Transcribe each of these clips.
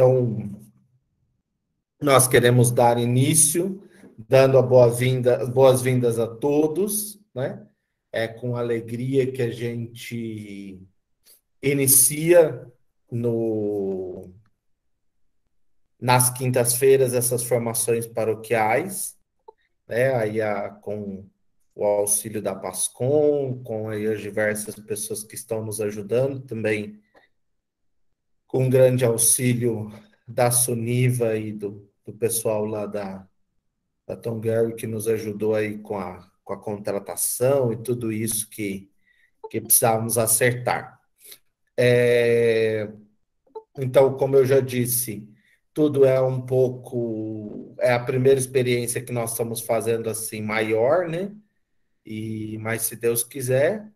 Então, nós queremos dar início, dando boas-vindas a todos, né? É com alegria que a gente inicia nas quintas-feiras essas formações paroquiais, né? Com o auxílio da Pascom, com aí as diversas pessoas que estão nos ajudando, também com grande auxílio da Suniva e do pessoal lá da Tom Gary, que nos ajudou aí com a contratação e tudo isso que precisávamos acertar. Então, como eu já disse, tudo é um pouco... É a primeira experiência que nós estamos fazendo assim, maior, né? Mas, se Deus quiser,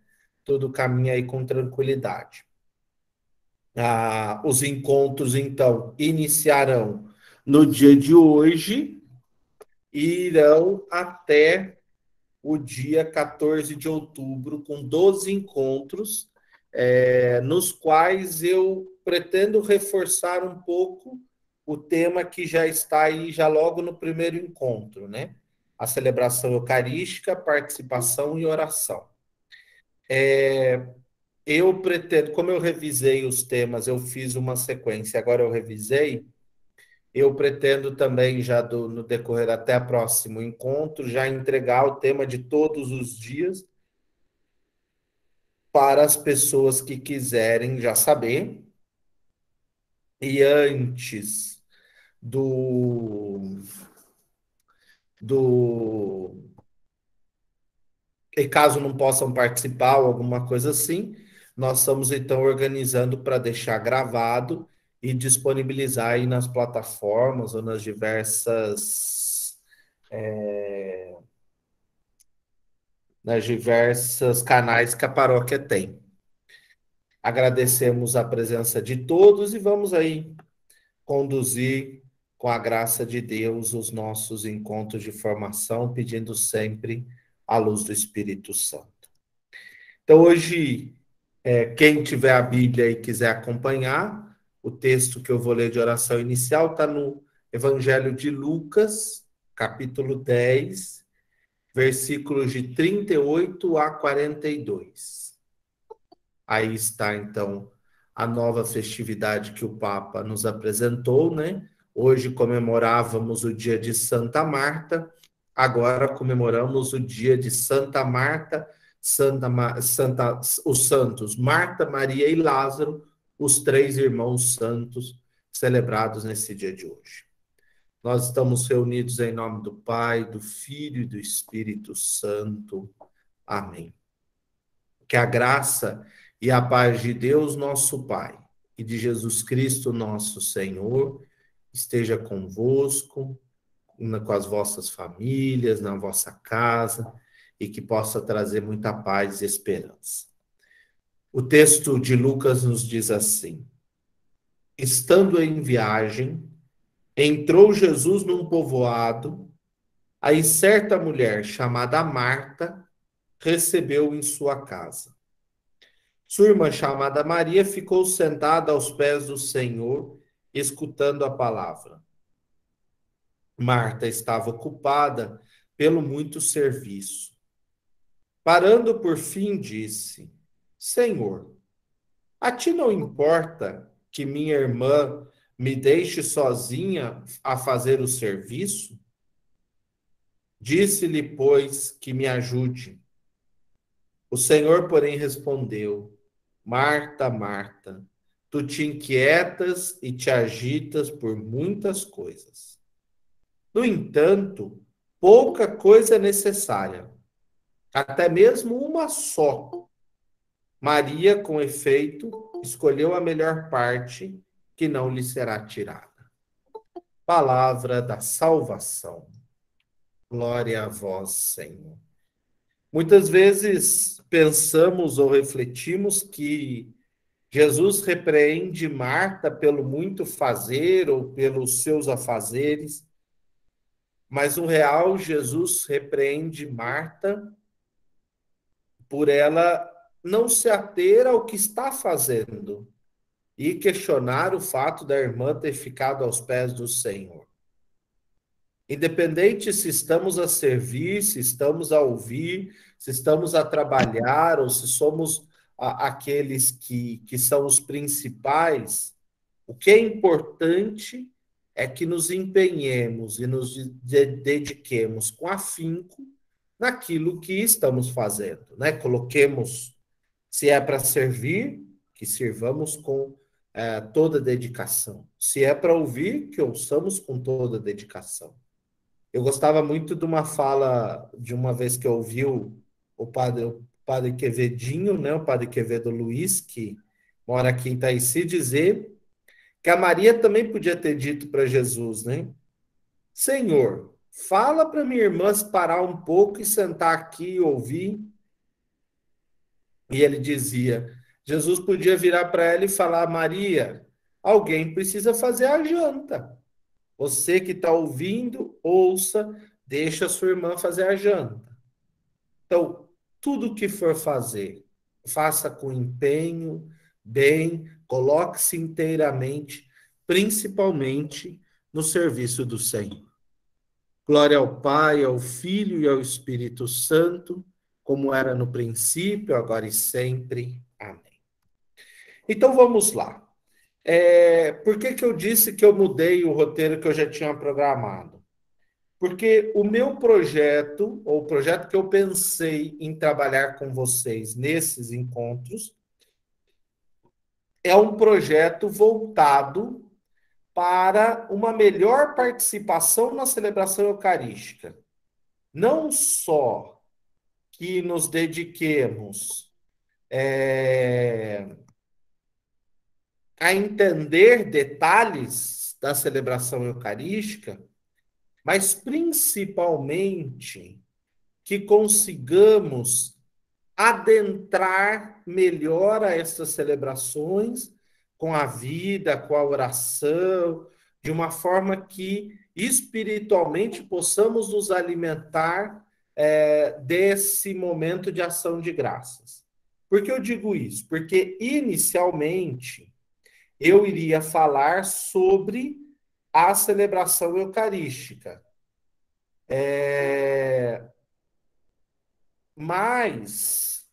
tudo caminha aí com tranquilidade. Os encontros, então, iniciarão no dia de hoje e irão até o dia 14 de outubro, com 12 encontros, nos quais eu pretendo reforçar um pouco o tema que já está aí, já logo no primeiro encontro, né? A celebração eucarística, participação e oração. Eu pretendo, como eu revisei os temas, eu fiz uma sequência, agora eu revisei, eu pretendo também, já no decorrer até o próximo encontro, já entregar o tema de todos os dias para as pessoas que quiserem já saber. E antes do... E caso não possam participar ou alguma coisa assim, nós estamos então organizando para deixar gravado e disponibilizar aí nas plataformas ou nas diversas canais que a paróquia tem. Agradecemos a presença de todos e vamos aí conduzir, com a graça de Deus, os nossos encontros de formação, pedindo sempre a luz do Espírito Santo. Então, hoje, quem tiver a Bíblia e quiser acompanhar, o texto que eu vou ler de oração inicial está no Evangelho de Lucas, capítulo 10, versículos de 38 a 42. Aí está, então, a nova festividade que o Papa nos apresentou, né? Hoje comemorávamos o dia de Santa Marta, agora comemoramos o dia de Santa Marta, os santos Marta, Maria e Lázaro, os três irmãos santos celebrados nesse dia de hoje. Nós estamos reunidos em nome do Pai, do Filho e do Espírito Santo. Amém. Que a graça e a paz de Deus, nosso Pai, e de Jesus Cristo, nosso Senhor, esteja convosco, com as vossas famílias, na vossa casa, e que possa trazer muita paz e esperança. O texto de Lucas nos diz assim: estando em viagem, entrou Jesus num povoado, aí certa mulher chamada Marta recebeu em sua casa. Sua irmã, chamada Maria, ficou sentada aos pés do Senhor, escutando a palavra. Marta estava ocupada pelo muito serviço. Parando por fim, disse: Senhor, a ti não importa que minha irmã me deixe sozinha a fazer o serviço? Disse-lhe, pois, que me ajude. O Senhor, porém, respondeu: Marta, Marta, tu te inquietas e te agitas por muitas coisas. No entanto, pouca coisa é necessária, até mesmo uma só. Maria, com efeito, escolheu a melhor parte, que não lhe será tirada. Palavra da salvação. Glória a vós, Senhor. Muitas vezes pensamos ou refletimos que Jesus repreende Marta pelo muito fazer ou pelos seus afazeres, mas no real Jesus repreende Marta por ela não se ater ao que está fazendo, e questionar o fato da irmã ter ficado aos pés do Senhor. Independente se estamos a servir, se estamos a ouvir, se estamos a trabalhar ou se somos aqueles que são os principais, o que é importante é que nos empenhemos e nos dediquemos com afinco naquilo que estamos fazendo, né? Coloquemos, se é para servir, que sirvamos com toda dedicação. Se é para ouvir, que ouçamos com toda dedicação. Eu gostava muito de uma fala, de uma vez que eu ouvi o padre Quevedinho, né? O padre Quevedo Luiz, que mora aqui em Itaici, dizer que a Maria também podia ter dito para Jesus, né? Senhor, fala para minha irmã parar um pouco e sentar aqui e ouvir. E ele dizia, Jesus podia virar para ela e falar, Maria, alguém precisa fazer a janta. Você que está ouvindo, ouça, deixa a sua irmã fazer a janta. Então, tudo que for fazer, faça com empenho, bem, coloque-se inteiramente, principalmente no serviço do Senhor. Glória ao Pai, ao Filho e ao Espírito Santo, como era no princípio, agora e sempre. Amém. Então vamos lá. Por que eu disse que eu mudei o roteiro que eu já tinha programado? Porque o meu projeto, ou o projeto que eu pensei em trabalhar com vocês nesses encontros, é um projeto voltado para uma melhor participação na celebração eucarística. Não só que nos dediquemos a entender detalhes da celebração eucarística, mas principalmente que consigamos adentrar melhor a essas celebrações com a vida, com a oração, de uma forma que espiritualmente possamos nos alimentar desse momento de ação de graças. Por que eu digo isso? Porque inicialmente eu iria falar sobre a celebração eucarística. Mas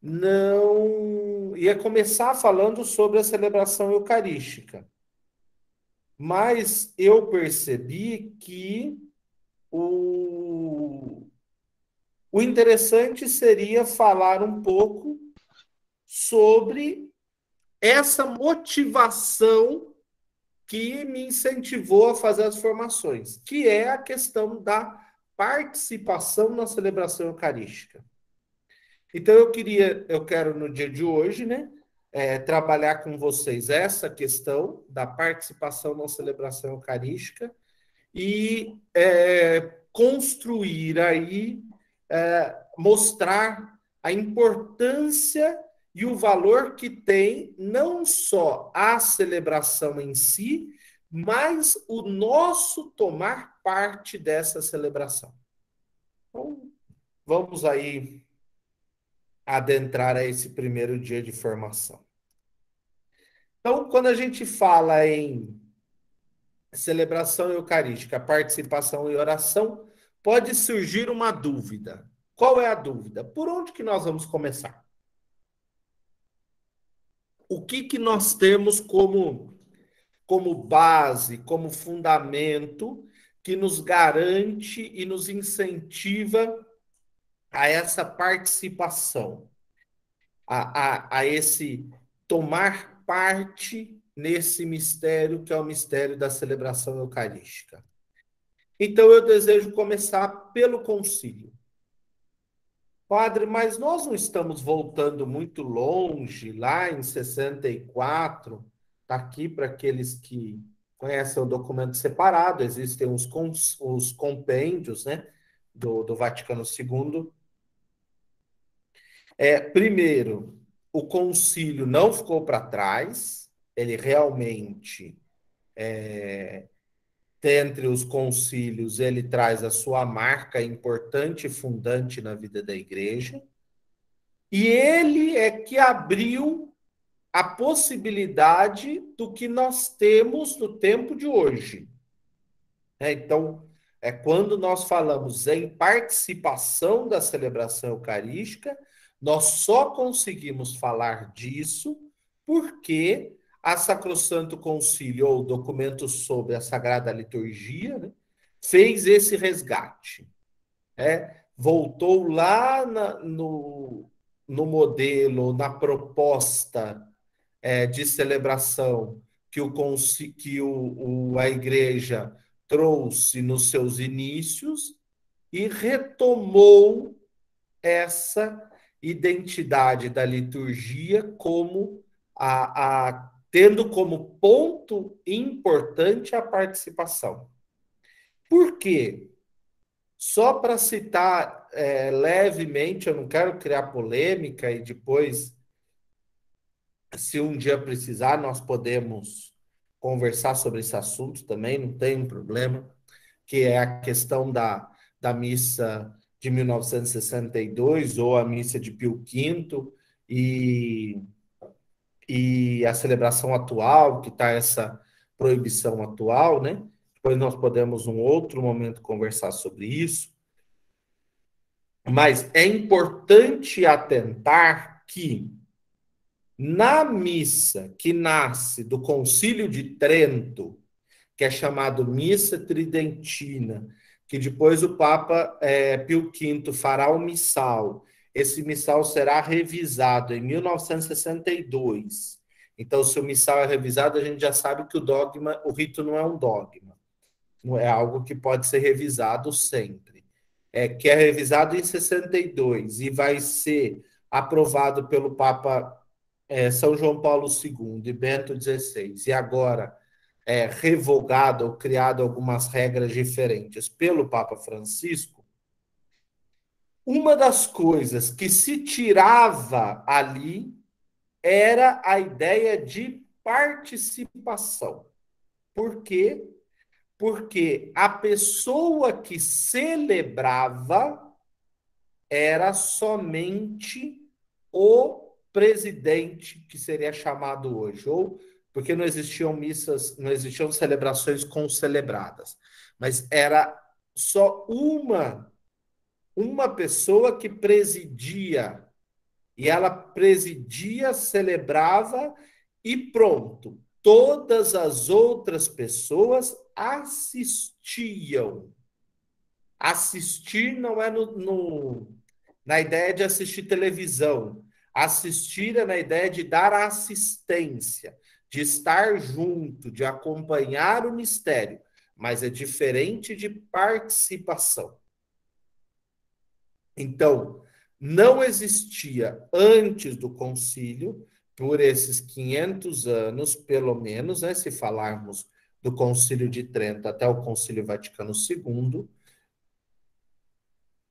não ia começar falando sobre a celebração eucarística. Mas eu percebi que o interessante seria falar um pouco sobre essa motivação que me incentivou a fazer as formações, que é a questão da participação na celebração eucarística. Então, eu quero no dia de hoje, né, trabalhar com vocês essa questão da participação na celebração eucarística e construir aí, mostrar a importância e o valor que tem não só a celebração em si, mas o nosso tomar parte dessa celebração. Então, vamos aí adentrar a esse primeiro dia de formação. Então, quando a gente fala em celebração eucarística, participação e oração, pode surgir uma dúvida. Qual é a dúvida? Por onde que nós vamos começar? O que nós temos como base, como fundamento, que nos garante e nos incentiva a essa participação, a esse tomar parte nesse mistério que é o mistério da celebração eucarística. Então, eu desejo começar pelo concílio. Padre, mas nós não estamos voltando muito longe, lá em 64, está aqui para aqueles que conhecem o documento separado, existem os compêndios, né, do Vaticano II. Primeiro, o concílio não ficou para trás, ele realmente, dentre os concílios, ele traz a sua marca importante e fundante na vida da igreja, e ele é que abriu a possibilidade do que nós temos no tempo de hoje. Então, quando nós falamos em participação da celebração eucarística, nós só conseguimos falar disso porque a Sacrosanto Concílio, ou documento sobre a Sagrada Liturgia, né, fez esse resgate. Voltou lá no modelo, na proposta de celebração que a Igreja trouxe nos seus inícios e retomou essa identidade da liturgia como tendo como ponto importante a participação. Por quê? Só para citar levemente, eu não quero criar polêmica e depois, se um dia precisar, nós podemos conversar sobre esse assunto também, não tem problema, que é a questão da missa de 1962 ou a missa de Pio V e a celebração atual, que está essa proibição atual, né? Depois nós podemos, um outro momento, conversar sobre isso. Mas é importante atentar que na missa que nasce do Concílio de Trento, que é chamado Missa Tridentina, que depois o Papa Pio V fará o missal. Esse missal será revisado em 1962. Então, se o missal é revisado, a gente já sabe que o rito não é um dogma. Não é algo que pode ser revisado sempre. Que é revisado em 62 e vai ser aprovado pelo Papa São João Paulo II e Bento XVI, e agora revogado ou criado algumas regras diferentes pelo Papa Francisco, uma das coisas que se tirava ali era a ideia de participação. Por quê? Porque a pessoa que celebrava era somente o presidente, que seria chamado hoje, ou porque não existiam missas, não existiam celebrações concelebradas, mas era só uma pessoa que presidia, e ela presidia, celebrava e pronto. Todas as outras pessoas assistiam. Assistir não é na ideia de assistir televisão. Assistir é na ideia de dar assistência, de estar junto, de acompanhar o mistério, mas é diferente de participação. Então, não existia antes do concílio, por esses 500 anos, pelo menos, né, se falarmos do Concílio de Trento até o Concílio Vaticano II,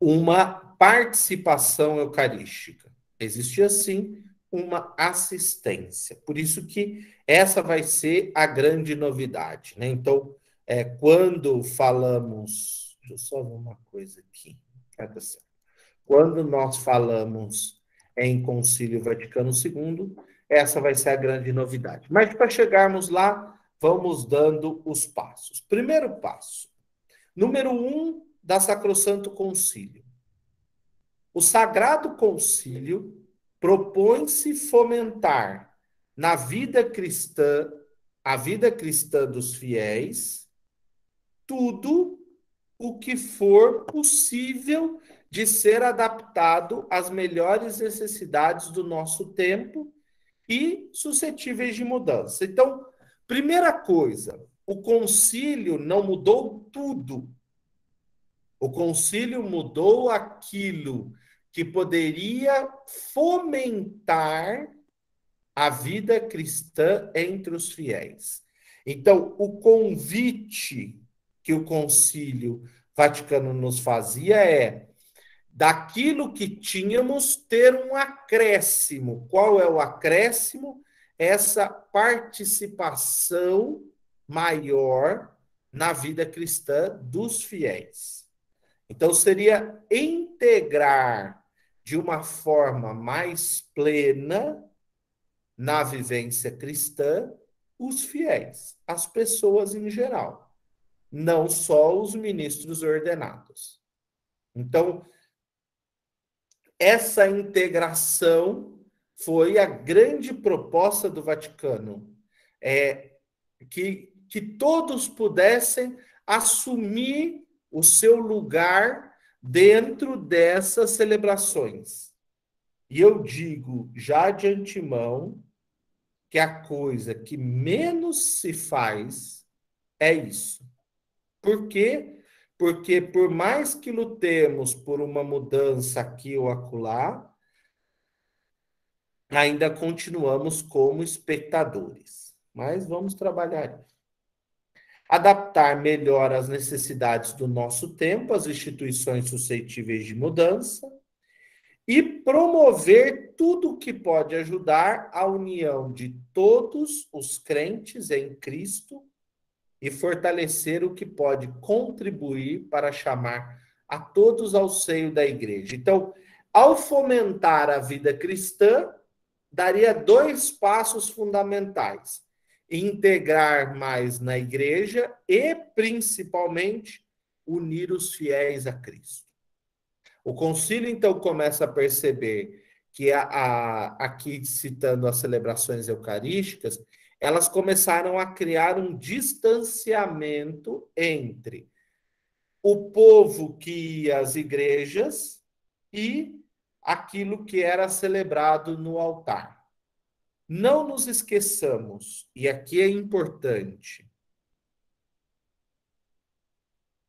uma participação eucarística. Existia, sim, uma assistência. Por isso que essa vai ser a grande novidade, né? Então, quando falamos... Deixa eu só ver uma coisa aqui. Quando nós falamos em Concílio Vaticano II, essa vai ser a grande novidade. Mas, para chegarmos lá, vamos dando os passos. Primeiro passo. Número 1 da Sacrosanto Concílio. O Sagrado Concílio propõe-se fomentar na vida cristã, a vida cristã dos fiéis, tudo o que for possível de ser adaptado às melhores necessidades do nosso tempo e suscetíveis de mudança. Então, primeira coisa, o concílio não mudou tudo. O concílio mudou aquilo que poderia fomentar a vida cristã entre os fiéis. Então, o convite que o Concílio Vaticano nos fazia daquilo que tínhamos, ter um acréscimo. Qual é o acréscimo? Essa participação maior na vida cristã dos fiéis. Então, seria integrar de uma forma mais plena na vivência cristã os fiéis, as pessoas em geral, não só os ministros ordenados. Então, essa integração foi a grande proposta do Vaticano, que todos pudessem assumir o seu lugar dentro dessas celebrações. E eu digo já de antemão que a coisa que menos se faz é isso. Por quê? Porque por mais que lutemos por uma mudança aqui ou acolá, ainda continuamos como espectadores. Mas vamos trabalhar isso. Adaptar melhor às necessidades do nosso tempo, as instituições suscetíveis de mudança, e promover tudo o que pode ajudar a união de todos os crentes em Cristo e fortalecer o que pode contribuir para chamar a todos ao seio da igreja. Então, ao fomentar a vida cristã, daria 2 passos fundamentais: integrar mais na igreja e, principalmente, unir os fiéis a Cristo. O concílio, então, começa a perceber que, aqui citando as celebrações eucarísticas, elas começaram a criar um distanciamento entre o povo que ia às igrejas e aquilo que era celebrado no altar. Não nos esqueçamos, e aqui é importante,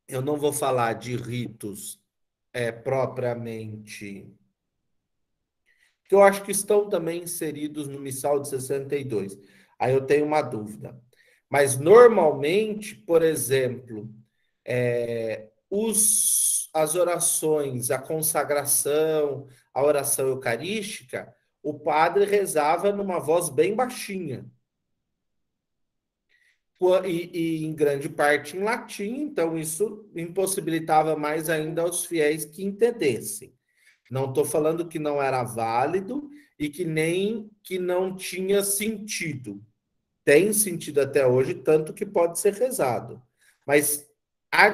eu não vou falar de ritos propriamente, que eu acho que estão também inseridos no Missal de 62. Aí eu tenho uma dúvida. Mas, normalmente, por exemplo, as orações, a consagração, a oração eucarística, o padre rezava numa voz bem baixinha. E em grande parte em latim, então isso impossibilitava mais ainda aos fiéis que entendessem. Não estou falando que não era válido e que não tinha sentido. Tem sentido até hoje, tanto que pode ser rezado. Mas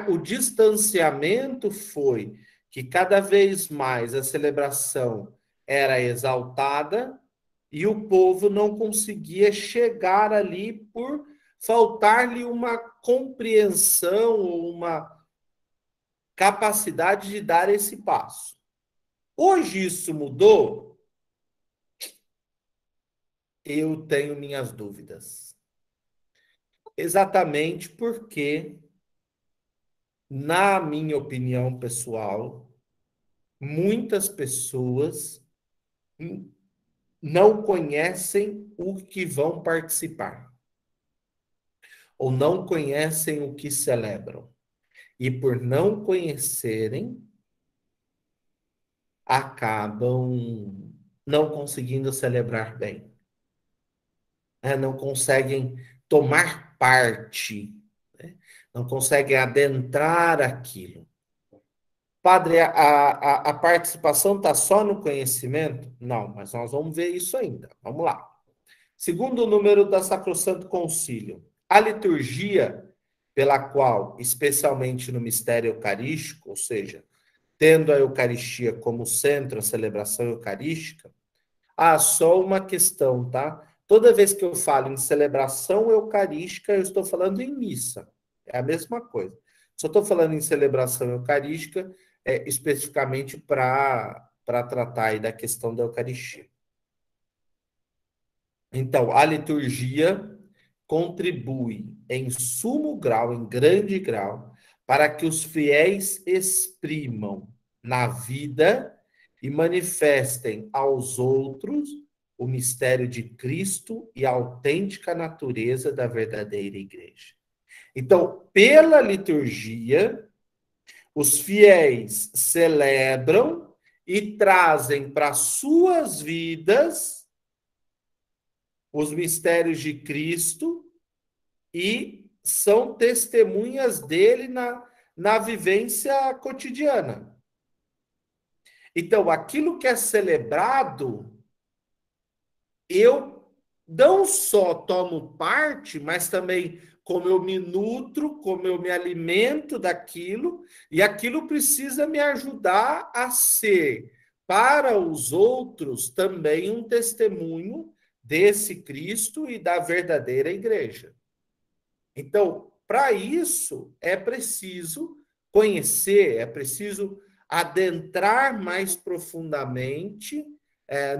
o distanciamento foi que cada vez mais a celebração era exaltada e o povo não conseguia chegar ali por faltar-lhe uma compreensão ou uma capacidade de dar esse passo. Hoje isso mudou? Eu tenho minhas dúvidas. Exatamente porque, na minha opinião pessoal, muitas pessoas não conhecem o que vão participar, ou não conhecem o que celebram. E por não conhecerem, acabam não conseguindo celebrar bem. Não conseguem tomar parte, né? Não conseguem adentrar aquilo. Padre, a participação está só no conhecimento? Não, mas nós vamos ver isso ainda. Vamos lá. Segundo número da Sacrosanto Concílio, a liturgia pela qual, especialmente no mistério eucarístico, ou seja, tendo a Eucaristia como centro, a celebração eucarística, só uma questão, tá? Toda vez que eu falo em celebração eucarística, eu estou falando em missa. É a mesma coisa. Só estou falando em celebração eucarística, especificamente para tratar aí da questão da Eucaristia. Então, a liturgia contribui em sumo grau, em grande grau, para que os fiéis exprimam na vida e manifestem aos outros o mistério de Cristo e a autêntica natureza da verdadeira igreja. Então, pela liturgia, os fiéis celebram e trazem para suas vidas os mistérios de Cristo e são testemunhas dele na vivência cotidiana. Então, aquilo que é celebrado, eu não só tomo parte, mas também como eu me nutro, como eu me alimento daquilo, e aquilo precisa me ajudar a ser, para os outros, também um testemunho desse Cristo e da verdadeira igreja. Então, para isso, é preciso conhecer, é preciso adentrar mais profundamente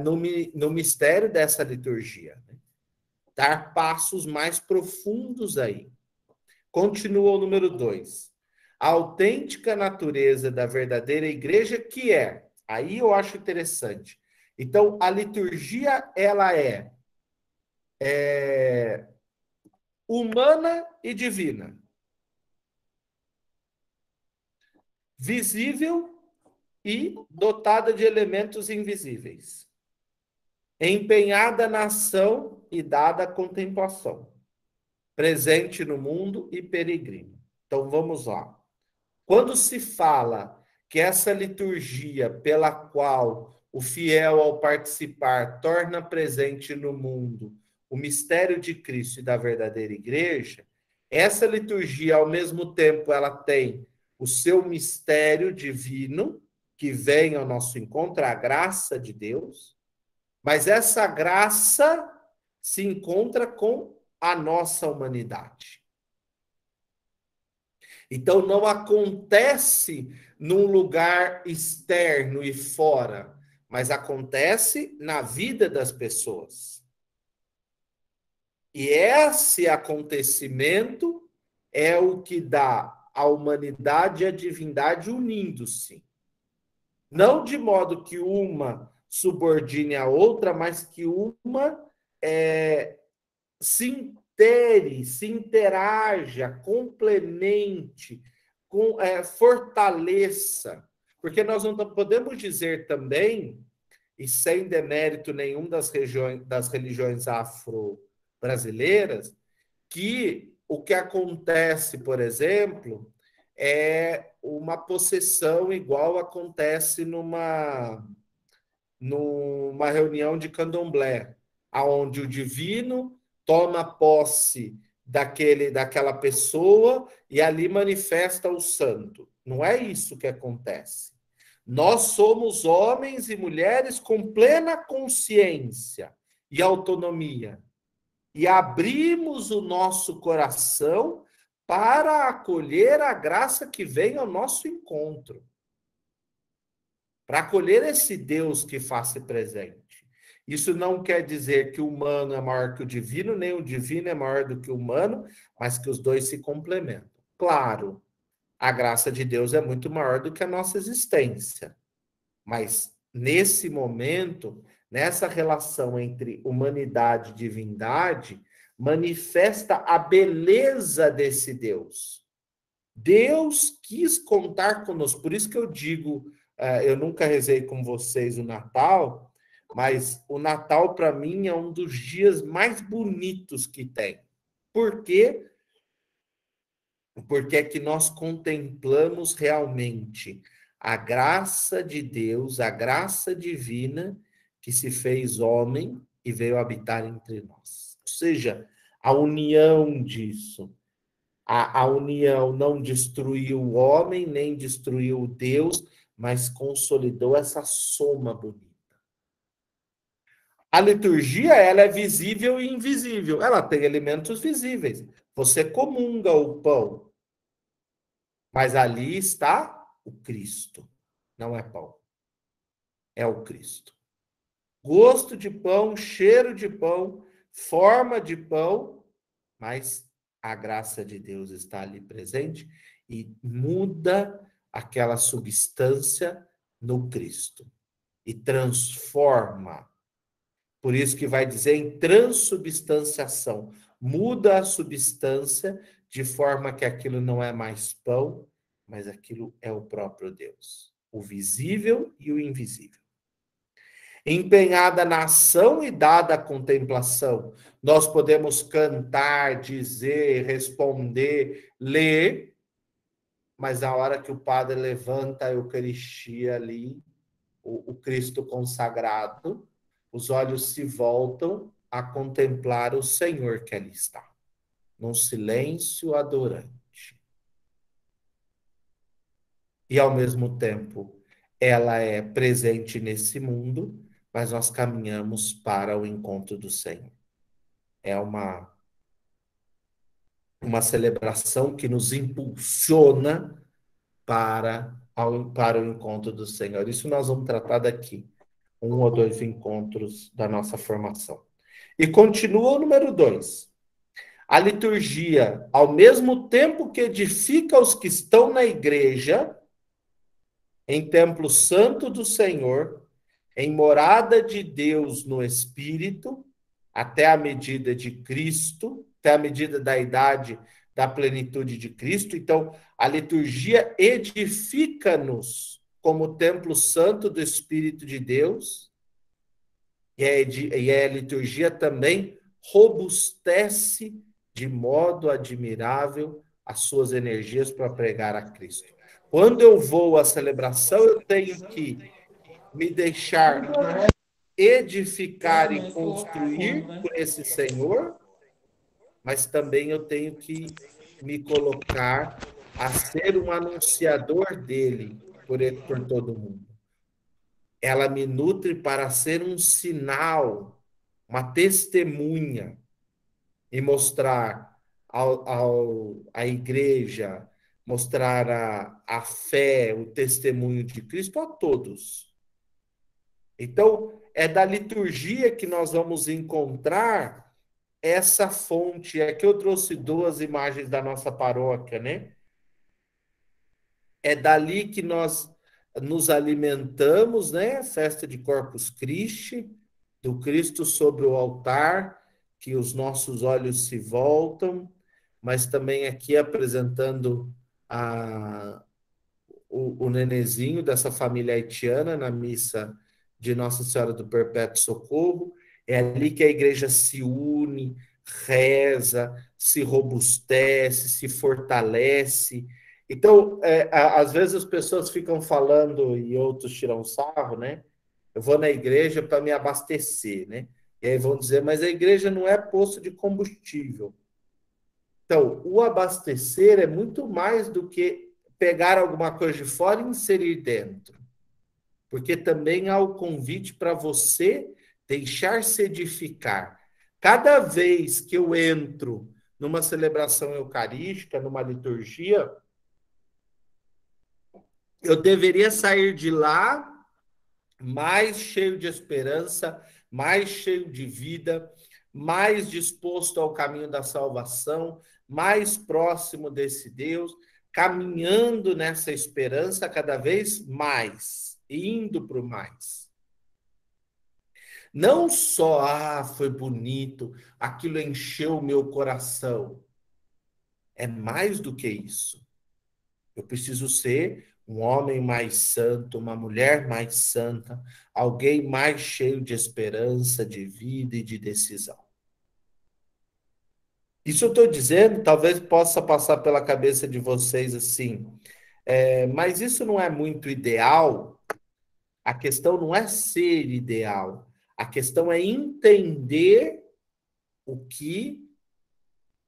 no mistério dessa liturgia, né? Dar passos mais profundos aí. Continua o número 2. A autêntica natureza da verdadeira igreja, que é, aí eu acho interessante. Então, a liturgia, ela é humana e divina, visível e dotada de elementos invisíveis, empenhada na ação e dada à contemplação, presente no mundo e peregrino. Então vamos lá. Quando se fala que essa liturgia pela qual o fiel ao participar torna presente no mundo o mistério de Cristo e da verdadeira igreja, essa liturgia, ao mesmo tempo, ela tem o seu mistério divino, que vem ao nosso encontro, a graça de Deus, mas essa graça se encontra com a nossa humanidade. Então, não acontece num lugar externo e fora, mas acontece na vida das pessoas. E esse acontecimento é o que dá a humanidade e a divindade unindo-se. Não de modo que uma subordine a outra, mas que uma se interaja, complemente, fortaleça. Porque nós não podemos dizer também, e sem demérito nenhum das religiões afro-brasileiras, que o que acontece, por exemplo, é uma possessão igual acontece numa reunião de candomblé, aonde o divino toma posse daquela pessoa e ali manifesta o santo. Não é isso que acontece. Nós somos homens e mulheres com plena consciência e autonomia e abrimos o nosso coração para acolher a graça que vem ao nosso encontro, para acolher esse Deus que faz-se presente. Isso não quer dizer que o humano é maior que o divino, nem o divino é maior do que o humano, mas que os dois se complementam. Claro, a graça de Deus é muito maior do que a nossa existência, mas nesse momento, nessa relação entre humanidade e divindade, manifesta a beleza desse Deus. Deus quis contar conosco, por isso que eu digo, eu nunca rezei com vocês o Natal, mas o Natal para mim é um dos dias mais bonitos que tem. Por quê? Porque é que nós contemplamos realmente a graça de Deus, a graça divina que se fez homem e veio habitar entre nós. Ou seja, a união disso. A união não destruiu o homem, nem destruiu Deus, mas consolidou essa soma bonita. A liturgia, ela é visível e invisível. Ela tem elementos visíveis. Você comunga o pão, mas ali está o Cristo. Não é pão. É o Cristo. Gosto de pão, cheiro de pão, forma de pão, mas a graça de Deus está ali presente e muda aquela substância no Cristo e transforma. Por isso que vai dizer em transubstanciação. Muda a substância de forma que aquilo não é mais pão, mas aquilo é o próprio Deus, o visível e o invisível. Empenhada na ação e dada à contemplação. Nós podemos cantar, dizer, responder, ler, mas na hora que o padre levanta a Eucaristia ali, o Cristo consagrado, os olhos se voltam a contemplar o Senhor que ali está, num silêncio adorante. E, ao mesmo tempo, ela é presente nesse mundo, mas nós caminhamos para o encontro do Senhor. É uma celebração que nos impulsiona para o encontro do Senhor. Isso nós vamos tratar daqui, 1 ou 2 encontros da nossa formação. E continua o número 2. A liturgia, ao mesmo tempo que edifica os que estão na igreja, em templo santo do Senhor, em morada de Deus no Espírito, até a medida de Cristo, até a medida da idade da plenitude de Cristo. Então, a liturgia edifica-nos como templo santo do Espírito de Deus, e a liturgia também robustece de modo admirável as suas energias para pregar a Cristo. Quando eu vou à celebração, eu tenho que me deixar edificar e construir por esse Senhor, mas também eu tenho que me colocar a ser um anunciador dele por todo mundo. Ela me nutre para ser um sinal, uma testemunha, e mostrar à igreja, mostrar a fé, o testemunho de Cristo a todos. Então, é da liturgia que nós vamos encontrar essa fonte. Aqui eu trouxe 2 imagens da nossa paróquia, né? É dali que nós nos alimentamos, né? Festa de Corpus Christi, do Cristo sobre o altar, que os nossos olhos se voltam, mas também aqui apresentando o nenezinho dessa família haitiana na missa de Nossa Senhora do Perpétuo Socorro. É ali que a igreja se une, reza, se robustece, se fortalece. Então, às vezes as pessoas ficam falando e outros tiram sarro, né? Eu vou na igreja para me abastecer, né? E aí vão dizer, mas a igreja não é posto de combustível. Então, o abastecer é muito mais do que pegar alguma coisa de fora e inserir dentro. Porque também há o convite para você deixar-se edificar. Cada vez que eu entro numa celebração eucarística, numa liturgia, eu deveria sair de lá mais cheio de esperança, mais cheio de vida, mais disposto ao caminho da salvação, mais próximo desse Deus, caminhando nessa esperança cada vez mais, indo para o mais. Não só, foi bonito, aquilo encheu o meu coração. É mais do que isso. Eu preciso ser um homem mais santo, uma mulher mais santa, alguém mais cheio de esperança, de vida e de decisão. Isso eu estou dizendo, talvez possa passar pela cabeça de vocês assim, mas isso não é muito ideal. A questão não é ser ideal, a questão é entender o que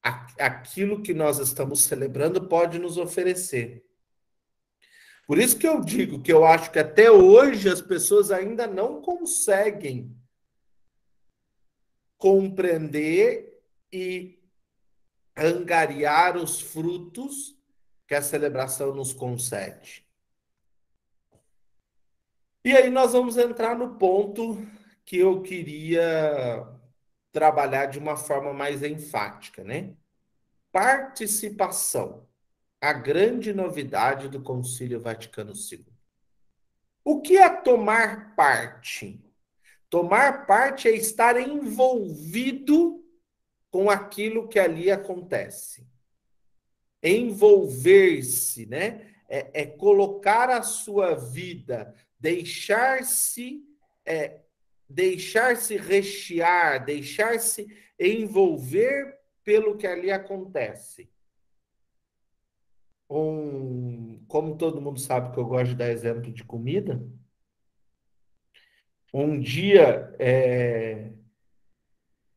aquilo que nós estamos celebrando pode nos oferecer. Por isso que eu digo que eu acho que até hoje as pessoas ainda não conseguem compreender e angariar os frutos que a celebração nos concede. E aí nós vamos entrar no ponto que eu queria trabalhar de uma forma mais enfática, né? Participação, a grande novidade do Concílio Vaticano II. O que é tomar parte? Tomar parte é estar envolvido com aquilo que ali acontece. Envolver-se, né? É colocar a sua vida, deixar-se rechear, deixar-se envolver pelo que ali acontece. Como todo mundo sabe que eu gosto de dar exemplo de comida, um dia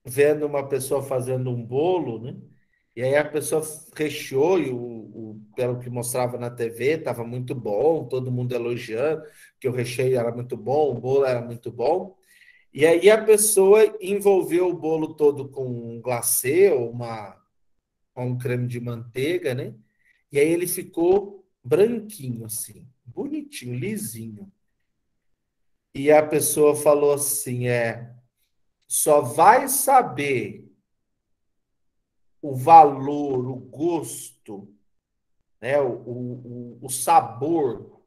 vendo uma pessoa fazendo um bolo, né? E aí a pessoa recheou, e pelo que mostrava na TV, estava muito bom, todo mundo elogiando, que o recheio era muito bom, o bolo era muito bom. E aí a pessoa envolveu o bolo todo com um glacê ou um creme de manteiga, né? E aí ele ficou branquinho, assim, bonitinho, lisinho. E a pessoa falou assim: só vai saber o valor, o gosto, né, o sabor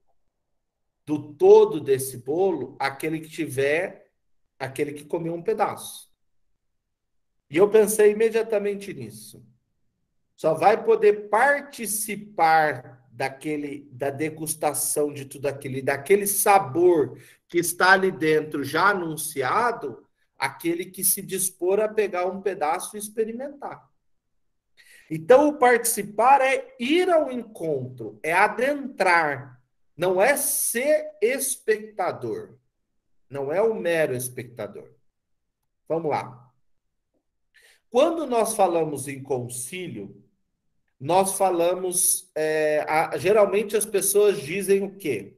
do todo desse bolo, aquele que comeu um pedaço. E eu pensei imediatamente nisso. Só vai poder participar da degustação de tudo aquilo, daquele sabor que está ali dentro já anunciado, aquele que se dispor a pegar um pedaço e experimentar. Então, o participar é ir ao encontro, é adentrar, não é ser espectador, não é o mero espectador. Vamos lá. Quando nós falamos em concílio, nós falamos. Geralmente as pessoas dizem o quê?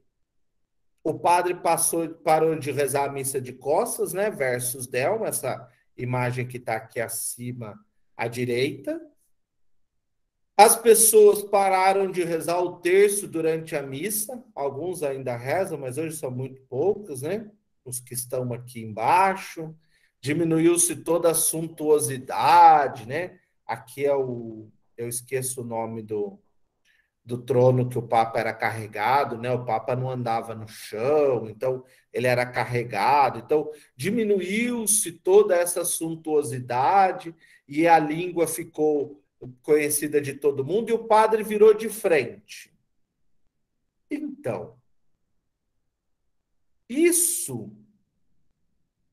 O padre parou de rezar a missa de costas, né? Versus Delma, essa imagem que está aqui acima à direita. As pessoas pararam de rezar o terço durante a missa. Alguns ainda rezam, mas hoje são muito poucos, né? Os que estão aqui embaixo. Diminuiu-se toda a suntuosidade, né? Aqui eu esqueço o nome do trono que o Papa era carregado, né? O Papa não andava no chão, então ele era carregado. Então diminuiu-se toda essa suntuosidade e a língua ficou conhecida de todo mundo e o padre virou de frente. Então, isso,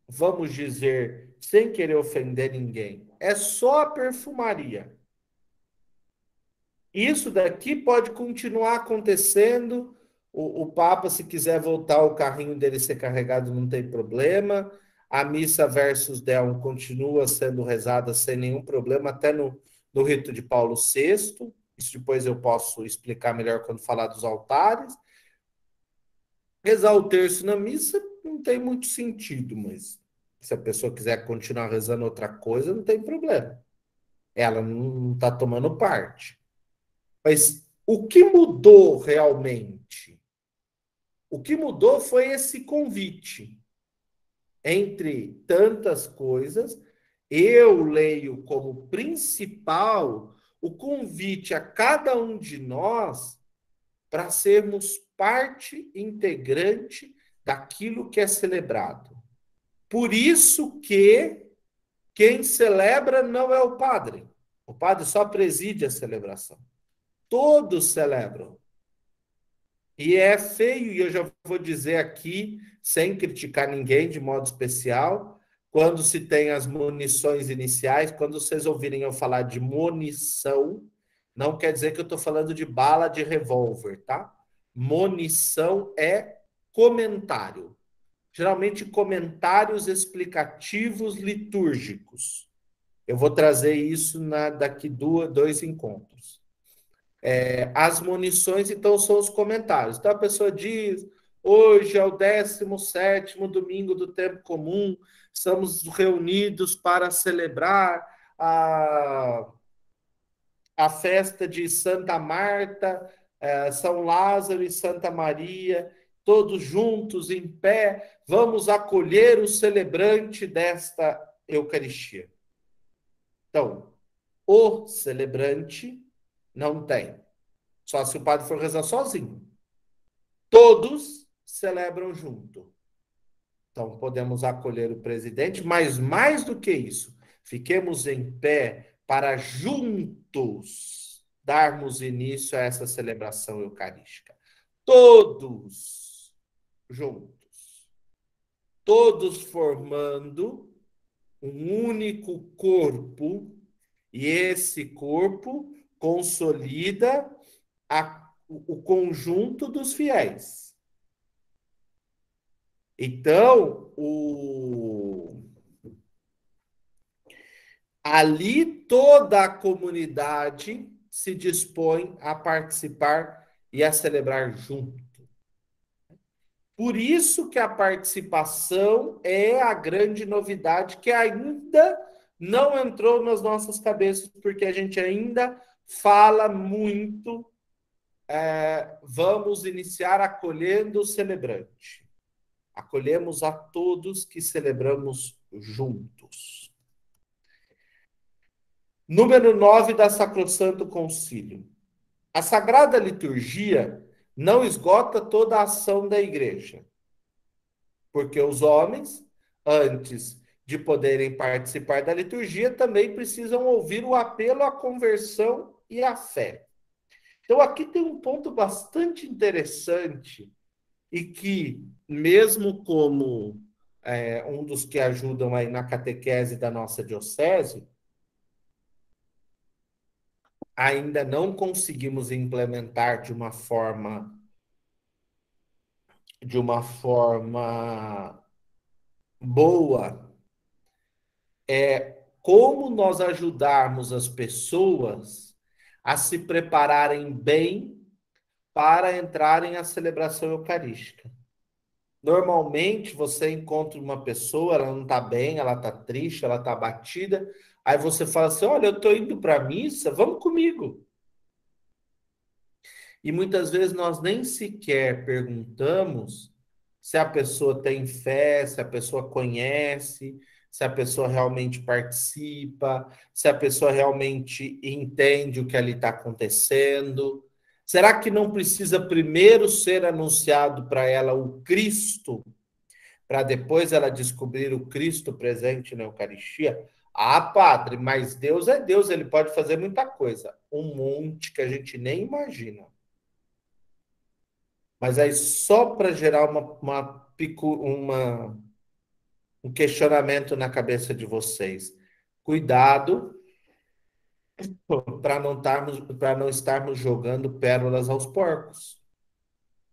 vamos dizer, sem querer ofender ninguém, é só a perfumaria. Isso daqui pode continuar acontecendo. O Papa, se quiser voltar o carrinho dele ser carregado, não tem problema. A missa versus Deum continua sendo rezada sem nenhum problema, até no rito de Paulo VI. Isso depois eu posso explicar melhor quando falar dos altares. Rezar o terço na missa não tem muito sentido, mas se a pessoa quiser continuar rezando outra coisa, não tem problema. Ela não está tomando parte. Mas o que mudou realmente? O que mudou foi esse convite. Entre tantas coisas, eu leio como principal o convite a cada um de nós para sermos parte integrante daquilo que é celebrado. Por isso que quem celebra não é o padre. O padre só preside a celebração. Todos celebram. E é feio, e eu já vou dizer aqui, sem criticar ninguém de modo especial, quando se tem as munições iniciais, quando vocês ouvirem eu falar de munição, não quer dizer que eu estou falando de bala de revólver, tá? Munição é comentário. Geralmente comentários explicativos litúrgicos. Eu vou trazer isso daqui dois encontros. As munições, então, são os comentários. Então, a pessoa diz, hoje é o 17º domingo do tempo comum, estamos reunidos para celebrar a festa de Santa Marta, São Lázaro e Santa Maria, todos juntos, em pé, vamos acolher o celebrante desta Eucaristia. Então, o celebrante não tem. Só se o padre for rezar sozinho. Todos celebram junto. Então, podemos acolher o presidente, mas mais do que isso, fiquemos em pé para juntos darmos início a essa celebração eucarística. Todos juntos. Todos formando um único corpo, e esse corpo consolida o conjunto dos fiéis. Então, ali toda a comunidade se dispõe a participar e a celebrar junto. Por isso que a participação é a grande novidade que ainda não entrou nas nossas cabeças, porque a gente ainda fala muito, vamos iniciar acolhendo o celebrante. Acolhemos a todos que celebramos juntos. Número 9 da Sacrosanto Concílio. A Sagrada Liturgia não esgota toda a ação da Igreja, porque os homens, antes de poderem participar da liturgia, também precisam ouvir o apelo à conversão e à fé. Então, aqui tem um ponto bastante interessante e que, mesmo como um dos que ajudam aí na catequese da nossa diocese, ainda não conseguimos implementar de uma forma boa, como nós ajudarmos as pessoas a se prepararem bem para entrarem à celebração eucarística. Normalmente, você encontra uma pessoa, ela não está bem, ela está triste, ela está abatida, aí você fala assim, olha, eu estou indo para a missa, vamos comigo. E muitas vezes nós nem sequer perguntamos se a pessoa tem fé, se a pessoa conhece, se a pessoa realmente participa, se a pessoa realmente entende o que ali está acontecendo. Será que não precisa primeiro ser anunciado para ela o Cristo, para depois ela descobrir o Cristo presente na Eucaristia? Ah, padre, mas Deus é Deus, ele pode fazer muita coisa. Um monte que a gente nem imagina. Mas aí, só para gerar um questionamento na cabeça de vocês. Cuidado para não estarmos jogando pérolas aos porcos.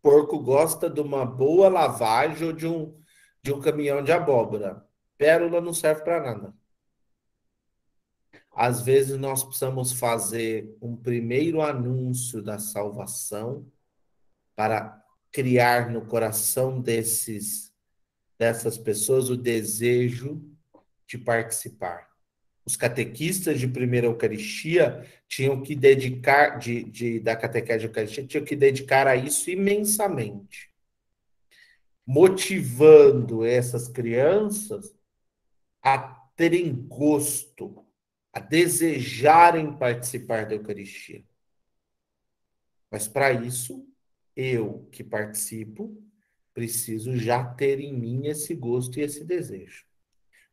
Porco gosta de uma boa lavagem ou de um caminhão de abóbora. Pérola não serve para nada. Às vezes nós precisamos fazer um primeiro anúncio da salvação para criar no coração dessas pessoas o desejo de participar. Os catequistas de primeira Eucaristia tinham que dedicar, da catequese de Eucaristia, tinham que dedicar a isso imensamente, motivando essas crianças a terem gosto, a desejarem participar da Eucaristia. Mas para isso, eu que participo, preciso já ter em mim esse gosto e esse desejo.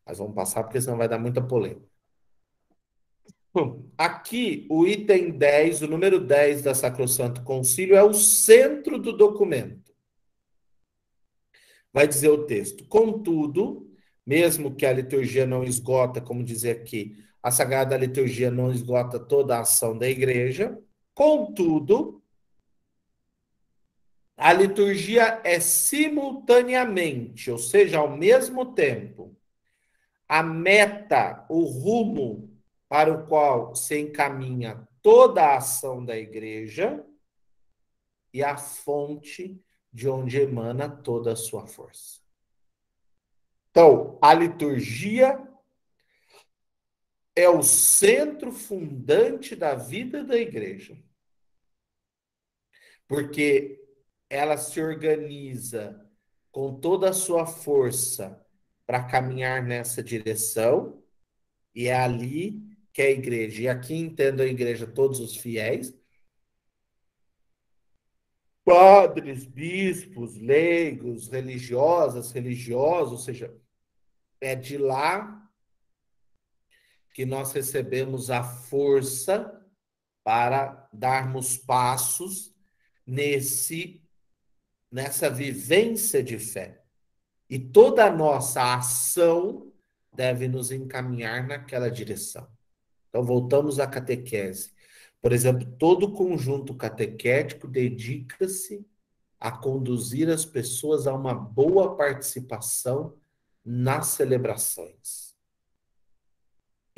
Mas vamos passar, porque senão vai dar muita polêmica. Bom, aqui, o item 10, o número 10 da Sacrosanto Concílio, é o centro do documento. Vai dizer o texto. Contudo, mesmo que a liturgia não esgota, como dizer aqui, a Sagrada Liturgia não esgota toda a ação da igreja, contudo, a liturgia é simultaneamente, ou seja, ao mesmo tempo, a meta, o rumo para o qual se encaminha toda a ação da igreja e a fonte de onde emana toda a sua força. Então, a liturgia é o centro fundante da vida da igreja, porque ela se organiza com toda a sua força para caminhar nessa direção, e é ali que é a igreja. E aqui entendo a igreja todos os fiéis, padres, bispos, leigos, religiosas, religiosos, ou seja, é de lá que nós recebemos a força para darmos passos nessa vivência de fé. E toda a nossa ação deve nos encaminhar naquela direção. Então, voltamos à catequese. Por exemplo, todo o conjunto catequético dedica-se a conduzir as pessoas a uma boa participação nas celebrações.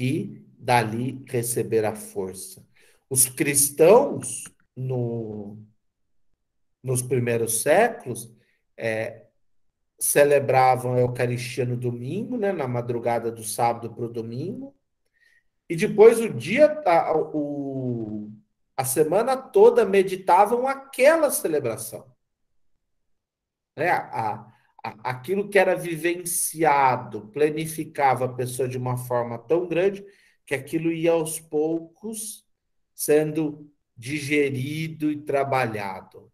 e dali receber a força. Os cristãos, nos primeiros séculos, celebravam a Eucaristia no domingo, né, na madrugada do sábado para o domingo, e depois a semana toda meditavam aquela celebração. Né? Aquilo que era vivenciado planificava a pessoa de uma forma tão grande que aquilo ia aos poucos sendo digerido e trabalhado.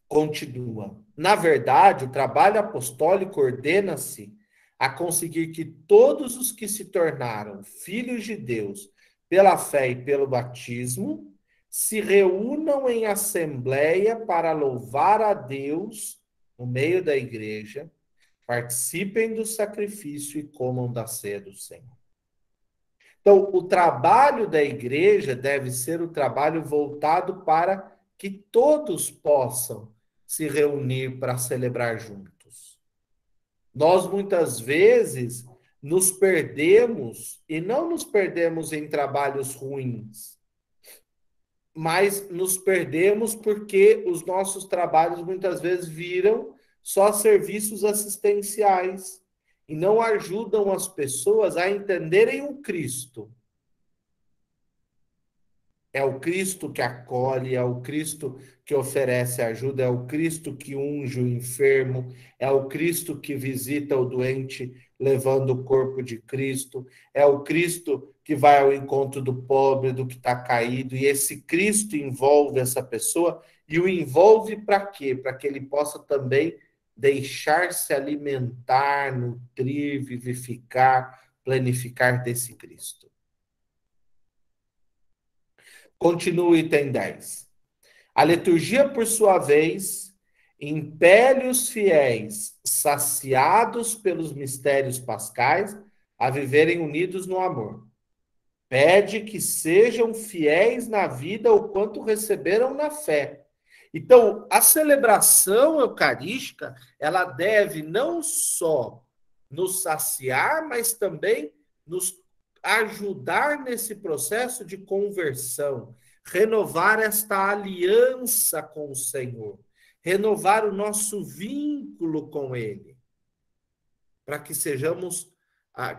Continua. Na verdade, o trabalho apostólico ordena-se a conseguir que todos os que se tornaram filhos de Deus pela fé e pelo batismo se reúnam em assembleia para louvar a Deus no meio da igreja, participem do sacrifício e comam da ceia do Senhor. Então, o trabalho da igreja deve ser o trabalho voltado para que todos possam se reunir para celebrar juntos. Nós, muitas vezes, nos perdemos, e não nos perdemos em trabalhos ruins, mas nos perdemos porque os nossos trabalhos, muitas vezes, viram só serviços assistenciais e não ajudam as pessoas a entenderem o Cristo. É o Cristo que acolhe, é o Cristo que oferece ajuda, é o Cristo que unge o enfermo, é o Cristo que visita o doente levando o corpo de Cristo, é o Cristo que vai ao encontro do pobre, do que está caído, e esse Cristo envolve essa pessoa, e o envolve para quê? Para que ele possa também deixar-se alimentar, nutrir, vivificar, planificar desse Cristo. Continua o item 10. A liturgia, por sua vez, impele os fiéis, saciados pelos mistérios pascais, a viverem unidos no amor. Pede que sejam fiéis na vida o quanto receberam na fé. Então, a celebração eucarística, ela deve não só nos saciar, mas também nos ajudar nesse processo de conversão, renovar esta aliança com o Senhor, renovar o nosso vínculo com Ele, para que sejamos,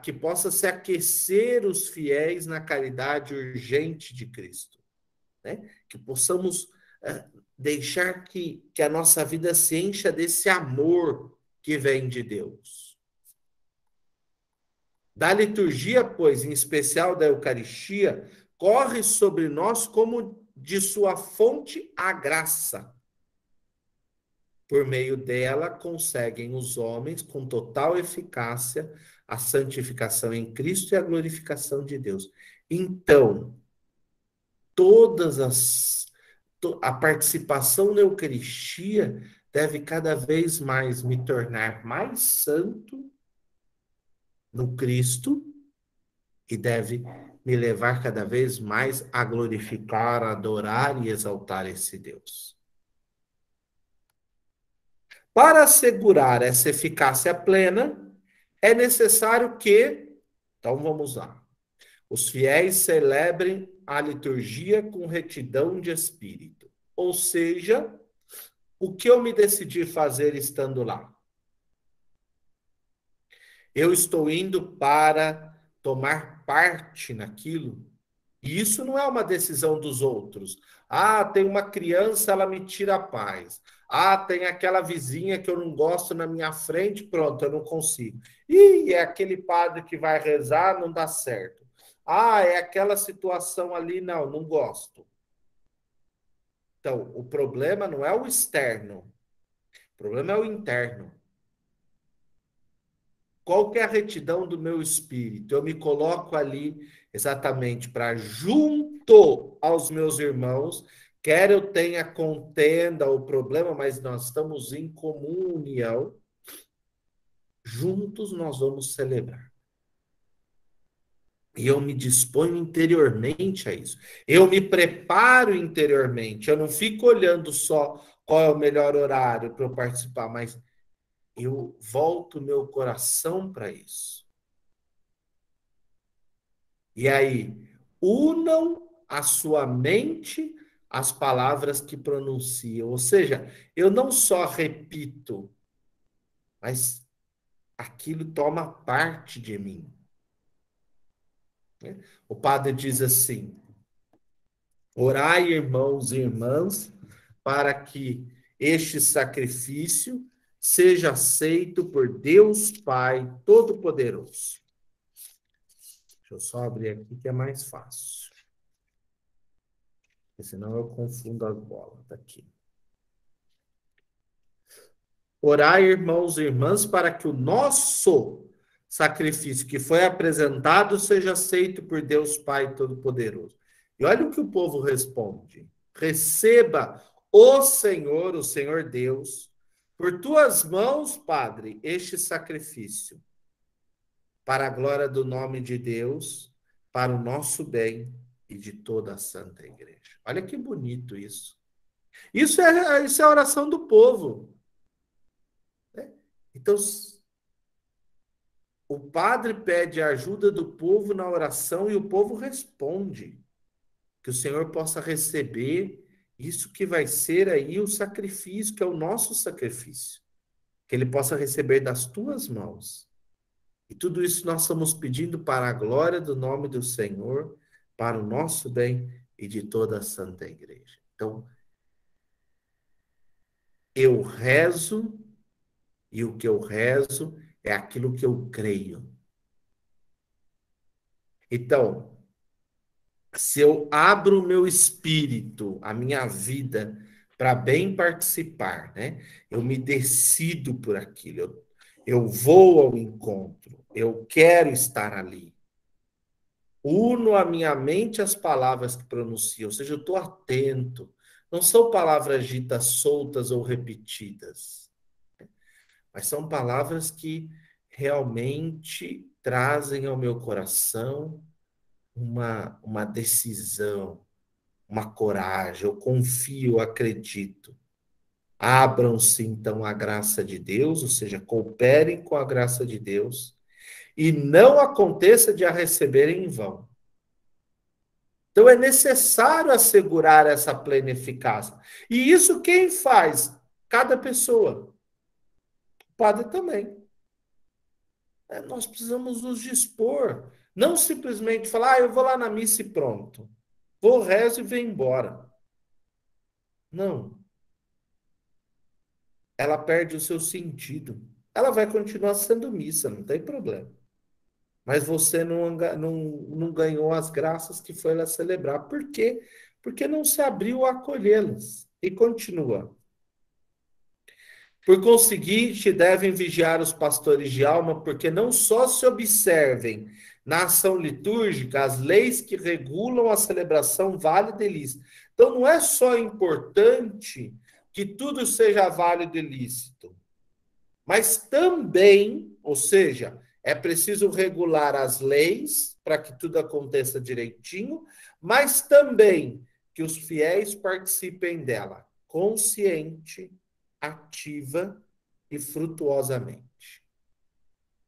que possa se aquecer os fiéis na caridade urgente de Cristo, né? Que possamos deixar que a nossa vida se encha desse amor que vem de Deus. Da liturgia, pois, em especial da Eucaristia, corre sobre nós como de sua fonte a graça. Por meio dela, conseguem os homens, com total eficácia, a santificação em Cristo e a glorificação de Deus. Então, a participação na Eucaristia deve cada vez mais me tornar mais santo no Cristo e deve me levar cada vez mais a glorificar, a adorar e exaltar esse Deus. Para assegurar essa eficácia plena, é necessário que, então vamos lá, os fiéis celebrem a liturgia com retidão de espírito. Ou seja, o que eu me decidi fazer estando lá? Eu estou indo para tomar parte naquilo, e isso não é uma decisão dos outros. Ah, tem uma criança, ela me tira a paz. Ah, tem aquela vizinha que eu não gosto na minha frente, pronto, eu não consigo. E é aquele padre que vai rezar, não dá certo. Ah, é aquela situação ali, não gosto. Então, o problema não é o externo, o problema é o interno. Qual que é a retidão do meu espírito? Eu me coloco ali exatamente para, junto aos meus irmãos, quer eu tenha contenda ou problema, mas nós estamos em comunhão, juntos nós vamos celebrar. E eu me disponho interiormente a isso. Eu me preparo interiormente. Eu não fico olhando só qual é o melhor horário para eu participar, mas eu volto meu coração para isso. E aí, unam a sua mente às palavras que pronunciam. Ou seja, eu não só repito, mas aquilo toma parte de mim. Né? O padre diz assim: orai, irmãos e irmãs, para que este sacrifício seja aceito por Deus Pai Todo-Poderoso. Deixa eu só abrir aqui que é mais fácil. Porque senão eu confundo as bolas. Tá aqui. Orai, irmãos e irmãs, para que o nosso sacrifício que foi apresentado seja aceito por Deus Pai Todo-Poderoso. E olha o que o povo responde: receba o Senhor Deus, por tuas mãos, Padre, este sacrifício, para a glória do nome de Deus, para o nosso bem e de toda a Santa Igreja. Olha que bonito isso. Isso é a oração do povo. Né? Então, o padre pede a ajuda do povo na oração e o povo responde. Que o Senhor possa receber isso que vai ser aí o sacrifício, que é o nosso sacrifício. Que ele possa receber das tuas mãos. E tudo isso nós estamos pedindo para a glória do nome do Senhor, para o nosso bem e de toda a Santa Igreja. Então, eu rezo, e o que eu rezo é aquilo que eu creio. Então, se eu abro o meu espírito, a minha vida, para bem participar, né? Eu me decido por aquilo, eu vou ao encontro, eu quero estar ali. Uno a minha mente às palavras que pronuncio, ou seja, eu estou atento. Não são palavras ditas soltas ou repetidas, mas são palavras que realmente trazem ao meu coração uma decisão, uma coragem. Eu confio, acredito. Abram-se então à graça de Deus, ou seja, cooperem com a graça de Deus, e não aconteça de a receberem em vão. Então é necessário assegurar essa plena eficácia. E isso quem faz? Cada pessoa. O padre também. Nós precisamos nos dispor. Não simplesmente falar, eu vou lá na missa e pronto. Vou, rezo e venho embora. Não. Ela perde o seu sentido. Ela vai continuar sendo missa, não tem problema. Mas você não ganhou as graças que foi lá celebrar. Por quê? Porque não se abriu a acolhê-las. E continua. Por conseguinte, devem vigiar os pastores de alma, porque não só se observem na ação litúrgica as leis que regulam a celebração válida e lícita. Então, não é só importante que tudo seja válido e lícito, mas também, ou seja, é preciso regular as leis para que tudo aconteça direitinho, mas também que os fiéis participem dela, consciente, ativa e frutuosamente.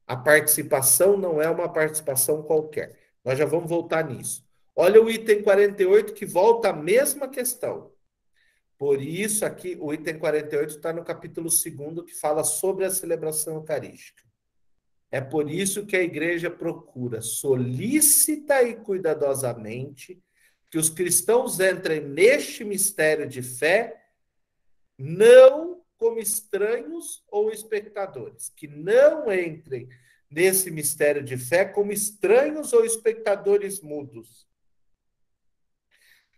A participação não é uma participação qualquer. Nós já vamos voltar nisso. Olha o item 48 que volta à mesma questão. Por isso, aqui, o item 48 está no capítulo 2º, que fala sobre a celebração eucarística. É por isso que a igreja procura, solícita e cuidadosamente, que os cristãos entrem neste mistério de fé, não como estranhos ou espectadores, que não entrem nesse mistério de fé como estranhos ou espectadores mudos.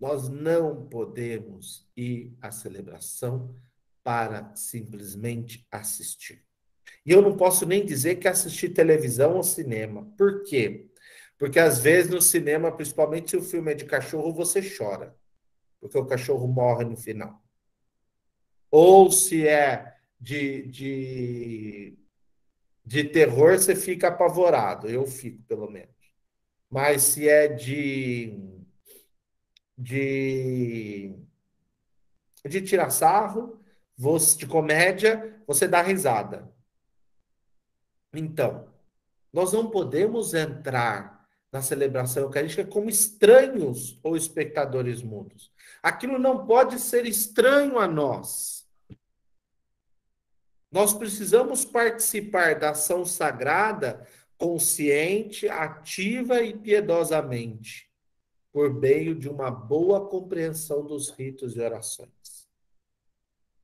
Nós não podemos ir à celebração para simplesmente assistir. E eu não posso nem dizer que assistir televisão ou cinema. Por quê? Porque às vezes no cinema, principalmente se o filme é de cachorro, você chora. Porque o cachorro morre no final. Ou se é de terror, você fica apavorado. Eu fico, pelo menos. Mas se é de, de tirar sarro, de comédia, você dá risada. Então, nós não podemos entrar na celebração eucarística como estranhos ou espectadores mudos. Aquilo não pode ser estranho a nós. Nós precisamos participar da ação sagrada consciente, ativa e piedosamente, por meio de uma boa compreensão dos ritos e orações.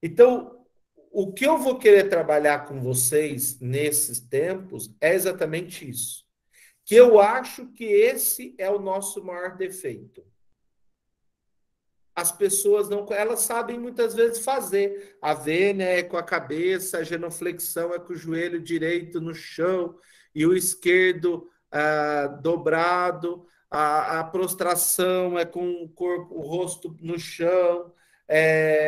Então, o que eu vou querer trabalhar com vocês nesses tempos é exatamente isso. Que eu acho que esse é o nosso maior defeito. As pessoas não, elas sabem muitas vezes fazer. A vênia é com a cabeça, a genuflexão é com o joelho direito no chão e o esquerdo dobrado, a prostração é com o corpo, o rosto no chão.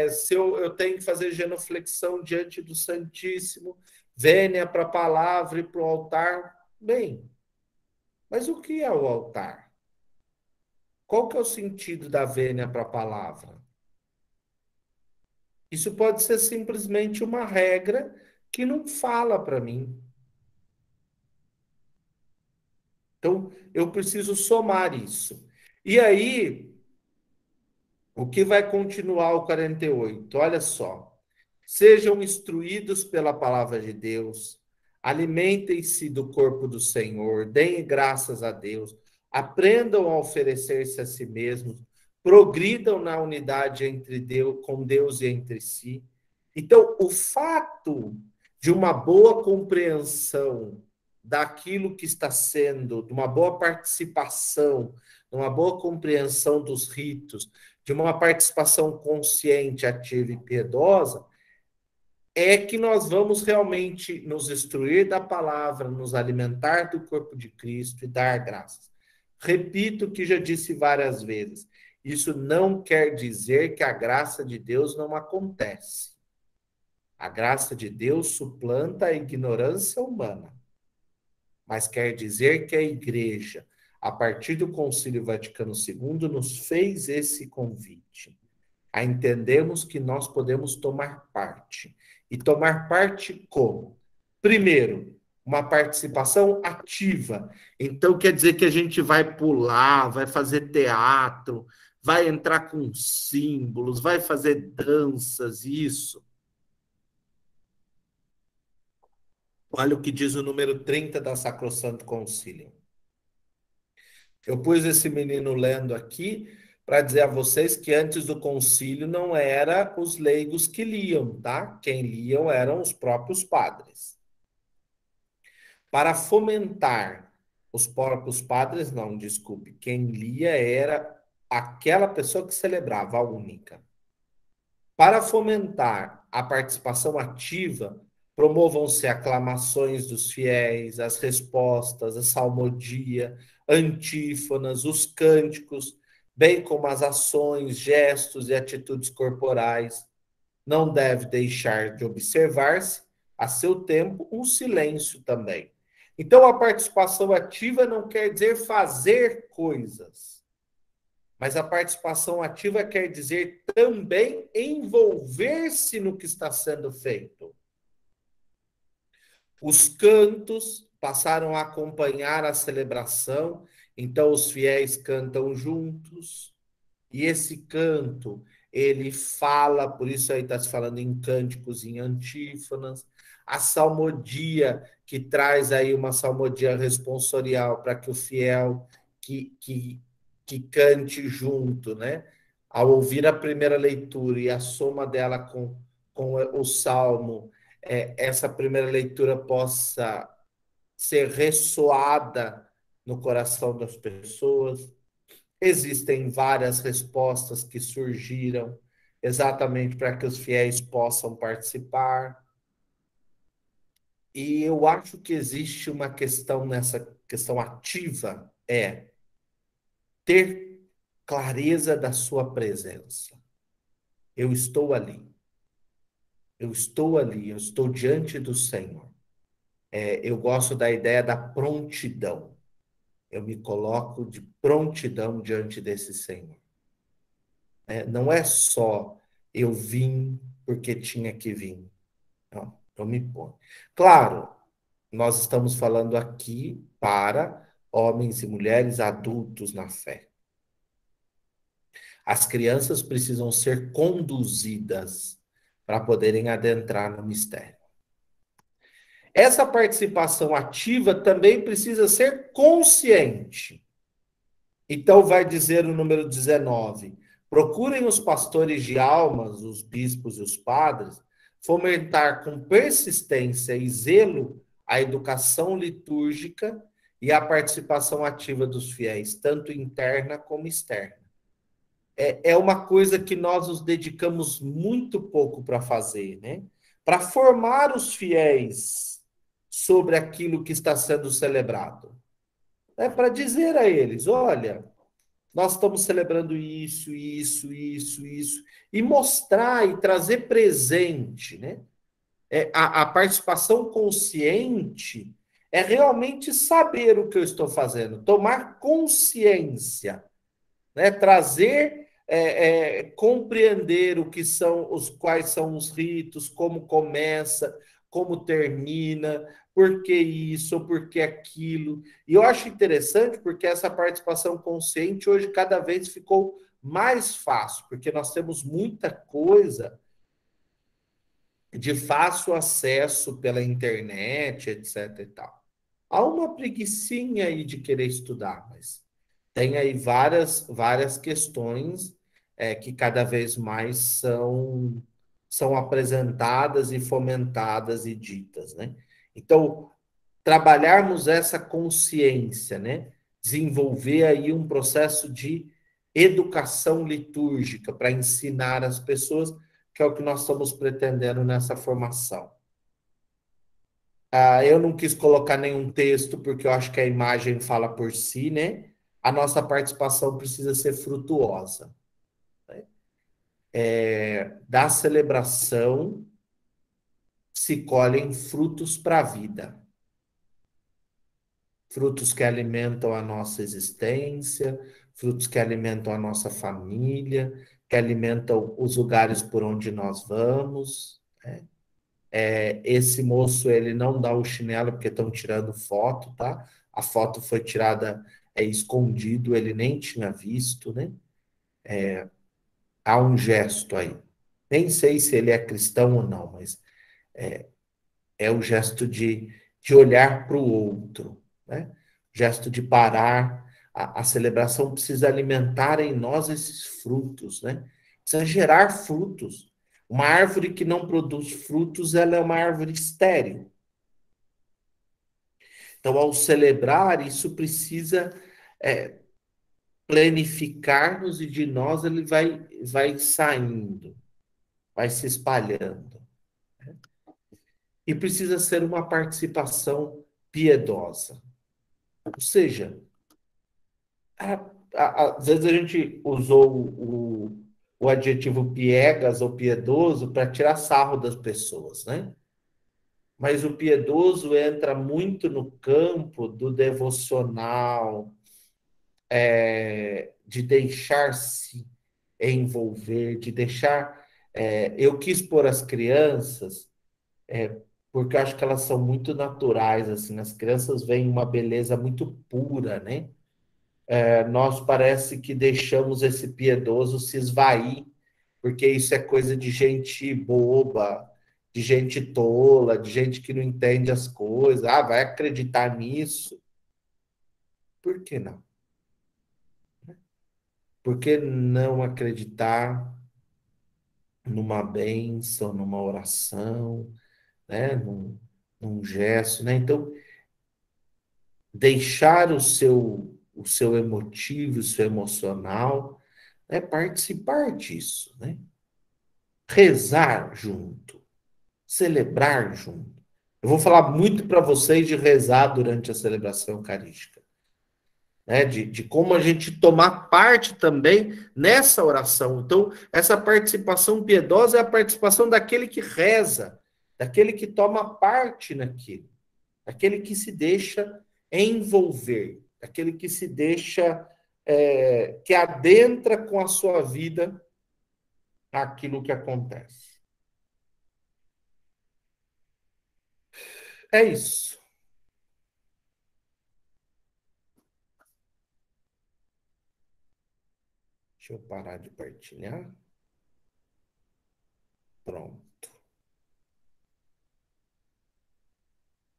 Se eu tenho que fazer genuflexão diante do Santíssimo, vênia para a palavra e para o altar. Bem, mas o que é o altar? Qual que é o sentido da vênia para a palavra? Isso pode ser simplesmente uma regra que não fala para mim. Então, eu preciso somar isso. E aí, o que vai continuar o 48? Olha só. Sejam instruídos pela palavra de Deus, alimentem-se do corpo do Senhor, deem graças a Deus, aprendam a oferecer-se a si mesmos, progridam na unidade entre Deus, com Deus e entre si. Então, o fato de uma boa compreensão daquilo que está sendo, de uma boa participação, de uma boa compreensão dos ritos, de uma participação consciente, ativa e piedosa, é que nós vamos realmente nos instruir da palavra, nos alimentar do corpo de Cristo e dar graças. Repito o que já disse várias vezes. Isso não quer dizer que a graça de Deus não acontece. A graça de Deus suplanta a ignorância humana. Mas quer dizer que a igreja, a partir do Concílio Vaticano II, nos fez esse convite a entendermos que nós podemos tomar parte. E tomar parte como? Primeiro, uma participação ativa. Então, quer dizer que a gente vai pular, vai fazer teatro, vai entrar com símbolos, vai fazer danças, isso. Olha o que diz o número 30 da Sacrosanto Concilium. Eu pus esse menino lendo aqui para dizer a vocês que antes do concílio não era os leigos que liam, tá? Quem liam eram os próprios padres. Para fomentar os próprios padres, não, desculpe, quem lia era aquela pessoa que celebrava, a única. Para fomentar a participação ativa, promovam-se aclamações dos fiéis, as respostas, a salmodia, antífonas, os cânticos, bem como as ações, gestos e atitudes corporais. Não deve deixar de observar-se, a seu tempo, um silêncio também. Então, a participação ativa não quer dizer fazer coisas, mas a participação ativa quer dizer também envolver-se no que está sendo feito. Os cantos passaram a acompanhar a celebração, então os fiéis cantam juntos, e esse canto, ele fala, por isso aí está se falando em cânticos, em antífonas, a salmodia, que traz aí uma salmodia responsorial para que o fiel que cante junto, né? Ao ouvir a primeira leitura e a soma dela com o salmo, essa primeira leitura possa ser ressoada no coração das pessoas. Existem várias respostas que surgiram exatamente para que os fiéis possam participar. E eu acho que existe uma questão nessa questão ativa, ter clareza da sua presença. Eu estou ali. Eu estou ali, eu estou diante do Senhor. Eu gosto da ideia da prontidão. Eu me coloco de prontidão diante desse Senhor. Não é só eu vim porque tinha que vir. Não, eu me ponho. Claro, nós estamos falando aqui para homens e mulheres adultos na fé. As crianças precisam ser conduzidas para poderem adentrar no mistério. Essa participação ativa também precisa ser consciente. Então, vai dizer o número 19: procurem os pastores de almas, os bispos e os padres, fomentar com persistência e zelo a educação litúrgica e a participação ativa dos fiéis, tanto interna como externa. É uma coisa que nós nos dedicamos muito pouco para fazer, né? Para formar os fiéis sobre aquilo que está sendo celebrado. É para dizer a eles: olha, nós estamos celebrando isso, isso, isso, isso, e mostrar e trazer presente, né? A participação consciente é realmente saber o que eu estou fazendo, tomar consciência, né? Trazer, compreender o que são quais são os ritos, como começa, como termina, por que isso, por que aquilo. E eu acho interessante porque essa participação consciente hoje cada vez ficou mais fácil, porque nós temos muita coisa de fácil acesso pela internet, etc e tal. Há uma preguicinha aí de querer estudar, mas tem aí várias questões que cada vez mais são apresentadas e fomentadas e ditas, né? Então, trabalharmos essa consciência, né? Desenvolver aí um processo de educação litúrgica para ensinar as pessoas, que é o que nós estamos pretendendo nessa formação. Eu não quis colocar nenhum texto, porque eu acho que a imagem fala por si, né? A nossa participação precisa ser frutuosa. Né? Da celebração se colhem frutos para a vida. Frutos que alimentam a nossa existência, frutos que alimentam a nossa família, que alimentam os lugares por onde nós vamos. Né? Esse moço, ele não dá o chinelo porque estão tirando foto, tá? A foto foi tirada escondido, ele nem tinha visto, né? Há um gesto aí. Nem sei se ele é cristão ou não, mas é o gesto de olhar para o outro, né? O gesto de parar. A celebração precisa alimentar em nós esses frutos, né? Precisa gerar frutos. Uma árvore que não produz frutos, ela é uma árvore estéril. Então, ao celebrar, isso precisa planificar-nos e de nós ele vai saindo, vai se espalhando. E precisa ser uma participação piedosa. Ou seja, às vezes a gente usou o adjetivo piegas ou piedoso para tirar sarro das pessoas, né? Mas o piedoso entra muito no campo do devocional, de deixar-se envolver, de deixar. Eu quis pôr as crianças, porque eu acho que elas são muito naturais, assim, as crianças veem uma beleza muito pura, né? Nós parece que deixamos esse piedoso se esvair, porque isso é coisa de gente boba, de gente tola, de gente que não entende as coisas. Vai acreditar nisso? Por que não? Por que não acreditar numa bênção, numa oração, né? Num gesto, né? Então, deixar o seu emotivo, o seu emocional, né? Participar disso, né? Rezar junto, celebrar junto. Eu vou falar muito para vocês de rezar durante a celebração eucarística. Né, de como a gente tomar parte também nessa oração. Então, essa participação piedosa é a participação daquele que reza, daquele que toma parte naquilo, daquele que se deixa envolver, daquele que se deixa, que adentra com a sua vida aquilo que acontece. É isso. Deixa eu parar de partilhar. Pronto.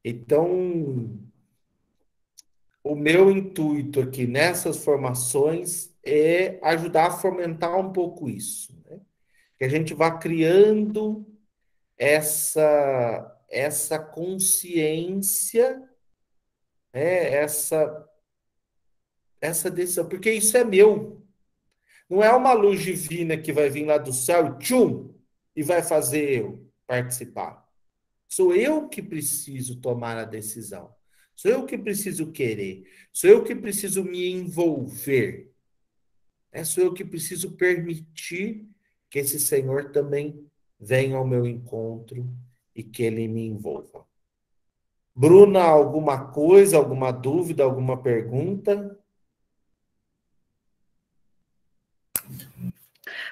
Então, o meu intuito aqui nessas formações é ajudar a fomentar um pouco isso, né? Que a gente vá criando essa consciência, né? Essa decisão, porque isso é meu. Não é uma luz divina que vai vir lá do céu, tchum, e vai fazer eu participar. Sou eu que preciso tomar a decisão. Sou eu que preciso querer. Sou eu que preciso me envolver. Sou eu que preciso permitir que esse Senhor também venha ao meu encontro e que ele me envolva. Bruna, alguma coisa, alguma dúvida, alguma pergunta?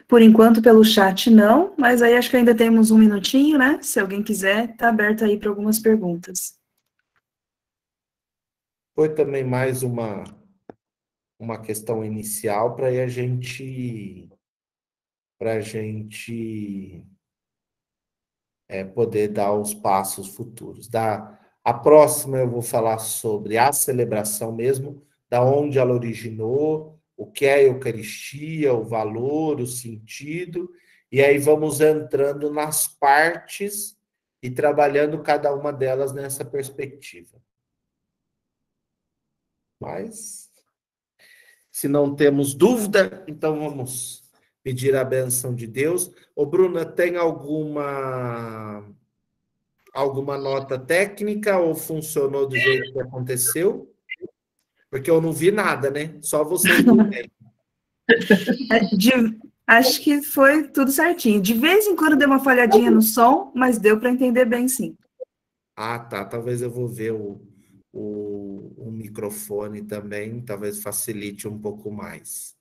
Por enquanto, pelo chat, não, mas aí acho que ainda temos um minutinho, né? Se alguém quiser, está aberto aí para algumas perguntas. Foi também mais uma questão inicial para a gente poder dar os passos futuros. A próxima eu vou falar sobre a celebração mesmo, da onde ela originou, o que é a Eucaristia, o valor, o sentido, e aí vamos entrando nas partes e trabalhando cada uma delas nessa perspectiva. Mas, se não temos dúvida, então vamos pedir a bênção de Deus. Ô, Bruna, tem alguma nota técnica ou funcionou do jeito que aconteceu? Porque eu não vi nada, né? Só vocês não veem. Acho que foi tudo certinho. De vez em quando deu uma falhadinha no som, mas deu para entender bem, sim. Ah, tá. Talvez eu vou ver o microfone também, talvez facilite um pouco mais.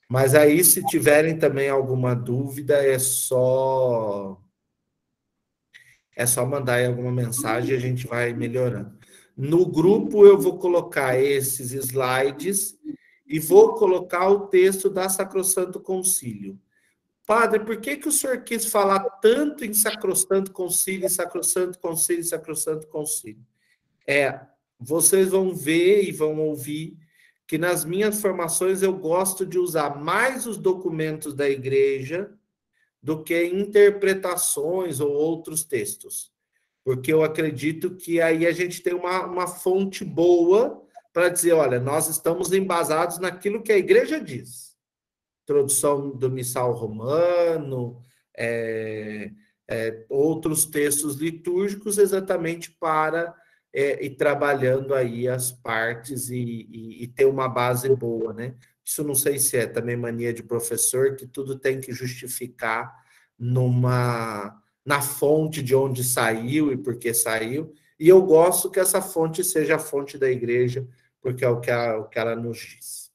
Mas aí, se tiverem também alguma dúvida, é só mandar aí alguma mensagem e a gente vai melhorando. No grupo, eu vou colocar esses slides e vou colocar o texto da Sacrosanto Concílio. Padre, por que o senhor quis falar tanto em Sacrosanto Concílio, Sacrosanto Concílio, Sacrosanto Concílio? Vocês vão ver e vão ouvir que nas minhas formações eu gosto de usar mais os documentos da igreja do que interpretações ou outros textos. Porque eu acredito que aí a gente tem uma fonte boa para dizer, olha, nós estamos embasados naquilo que a igreja diz. Introdução do missal romano, outros textos litúrgicos, exatamente para ir trabalhando aí as partes e ter uma base boa, né? Isso não sei se é também mania de professor, que tudo tem que justificar na fonte de onde saiu e por que saiu, e eu gosto que essa fonte seja a fonte da igreja, porque é o que ela nos diz.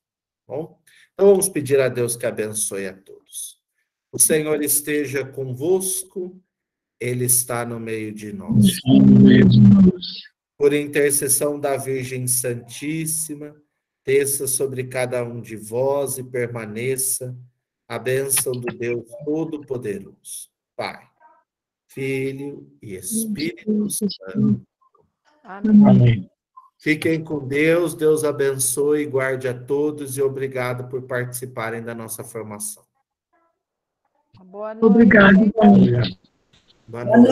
Bom? Então vamos pedir a Deus que abençoe a todos. O Senhor esteja convosco, Ele está no meio de nós. Por intercessão da Virgem Santíssima, desça sobre cada um de vós e permaneça a bênção do Deus Todo-Poderoso, Pai, Filho e Espírito Santo. Amém. Fiquem com Deus, Deus abençoe e guarde a todos e obrigado por participarem da nossa formação. Boa noite. Obrigado. Boa noite.